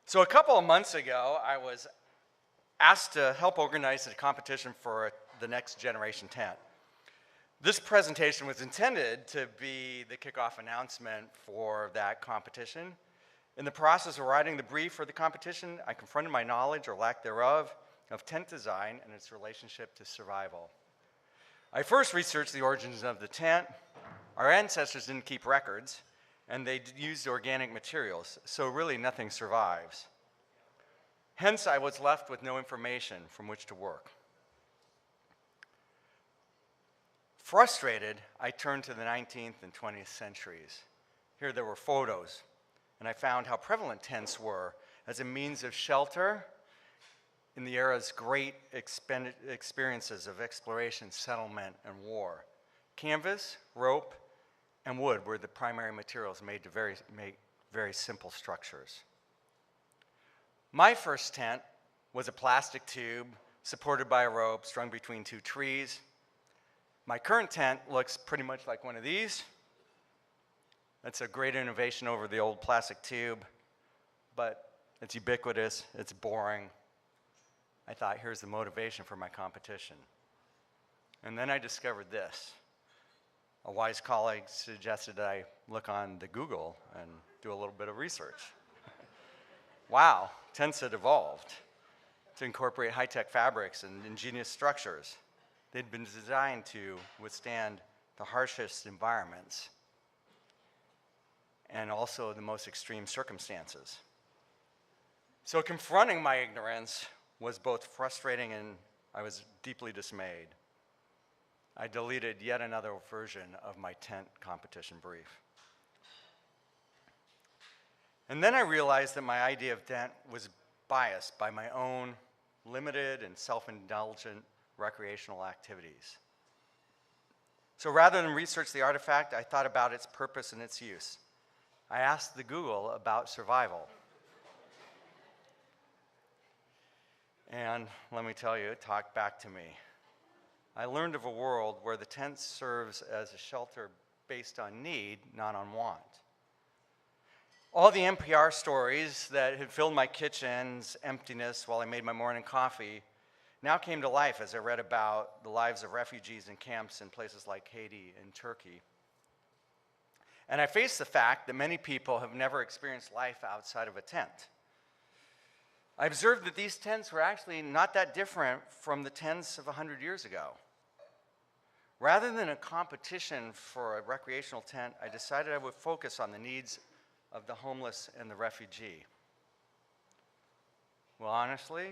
So a couple of months ago, I was asked to help organize a competition for the next generation tent. This presentation was intended to be the kickoff announcement for that competition. In the process of writing the brief for the competition, I confronted my knowledge, or lack thereof, of tent design and its relationship to survival. I first researched the origins of the tent. Our ancestors didn't keep records, and they used organic materials, so really nothing survives. Hence, I was left with no information from which to work. Frustrated, I turned to the 19th and 20th centuries. Here there were photos, and I found how prevalent tents were as a means of shelter in the era's great experiences of exploration, settlement, and war. Canvas, rope, and wood were the primary materials made to make very simple structures. My first tent was a plastic tube supported by a rope strung between two trees. My current tent looks pretty much like one of these. That's a great innovation over the old plastic tube, but it's ubiquitous, it's boring. I thought, here's the motivation for my competition. And then I discovered this. A wise colleague suggested that I look on the Google and do a little bit of research. Wow, tents had evolved to incorporate high-tech fabrics and ingenious structures. They'd been designed to withstand the harshest environments and also the most extreme circumstances. So confronting my ignorance was both frustrating and I was deeply dismayed. I deleted yet another version of my tent competition brief. And then I realized that my idea of tent was biased by my own limited and self-indulgent recreational activities. So rather than research the artifact, I thought about its purpose and its use. I asked the Google about survival. And let me tell you, it talked back to me. I learned of a world where the tent serves as a shelter based on need, not on want. All the NPR stories that had filled my kitchen's emptiness while I made my morning coffee now came to life as I read about the lives of refugees in camps in places like Haiti and Turkey. And I faced the fact that many people have never experienced life outside of a tent. I observed that these tents were actually not that different from the tents of 100 years ago. Rather than a competition for a recreational tent, I decided I would focus on the needs of the homeless and the refugee. Well, honestly,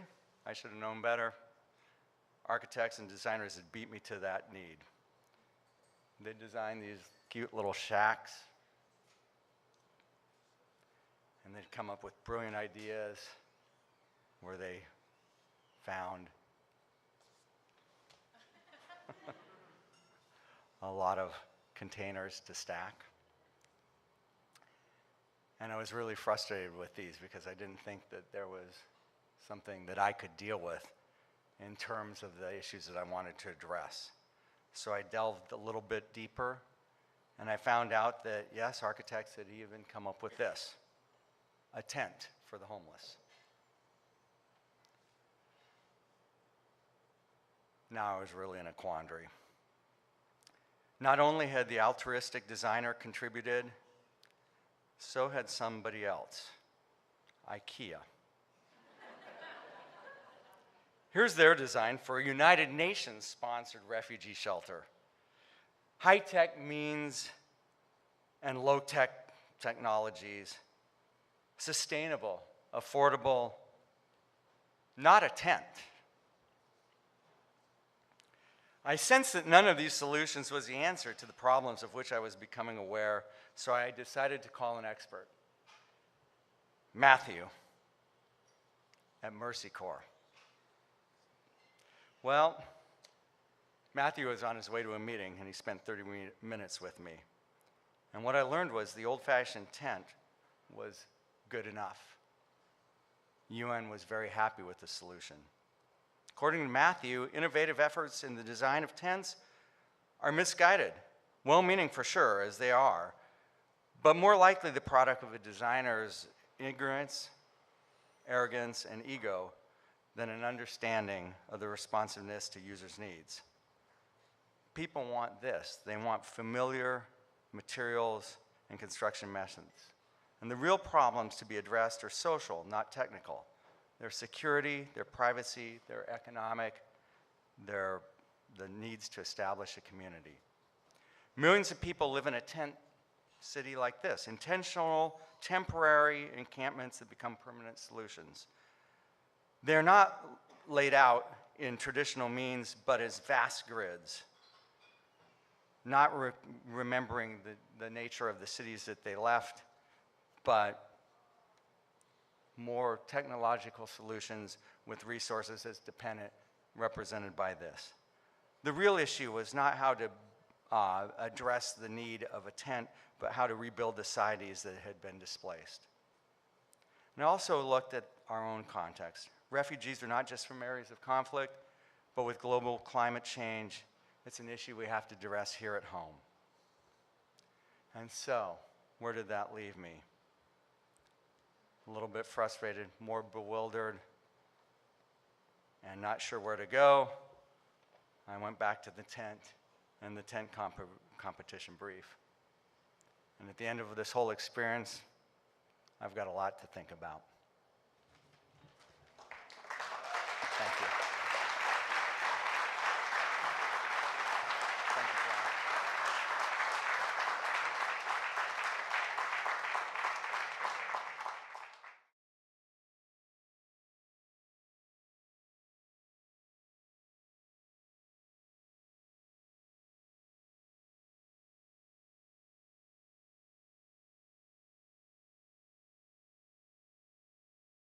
I should have known better. Architects and designers had beat me to that need. They designed these cute little shacks, and they'd come up with brilliant ideas where they found a lot of containers to stack. And I was really frustrated with these because I didn't think that there was something that I could deal with in terms of the issues that I wanted to address. So I delved a little bit deeper, and I found out that, yes, architects had even come up with this, a tent for the homeless. Now I was really in a quandary. Not only had the altruistic designer contributed, so had somebody else, IKEA. Here's their design for a United Nations-sponsored refugee shelter. High-tech means and low-tech technologies, sustainable, affordable, not a tent. I sensed that none of these solutions was the answer to the problems of which I was becoming aware, so I decided to call an expert, Matthew at Mercy Corps. Well, Matthew was on his way to a meeting, and he spent 30 minutes with me. And what I learned was the old-fashioned tent was good enough. UN was very happy with the solution. According to Matthew, innovative efforts in the design of tents are misguided, well-meaning for sure, as they are, but more likely the product of a designer's ignorance arrogance, and ego than an understanding of the responsiveness to users' needs. People want this. They want familiar materials and construction methods. And the real problems to be addressed are social, not technical. Their security, their privacy, their economic, the needs to establish a community. Millions of people live in a tent city like this, intentional, temporary encampments that become permanent solutions. They're not laid out in traditional means, but as vast grids, not remembering the nature of the cities that they left, but more technological solutions with resources as dependent, represented by this. The real issue was not how to address the need of a tent, but how to rebuild the societies that had been displaced. And I also looked at our own context. Refugees are not just from areas of conflict, but with global climate change, it's an issue we have to address here at home. And so, where did that leave me? A little bit frustrated, more bewildered, and not sure where to go. I went back to the tent and the tent competition brief. And at the end of this whole experience, I've got a lot to think about. Thank you.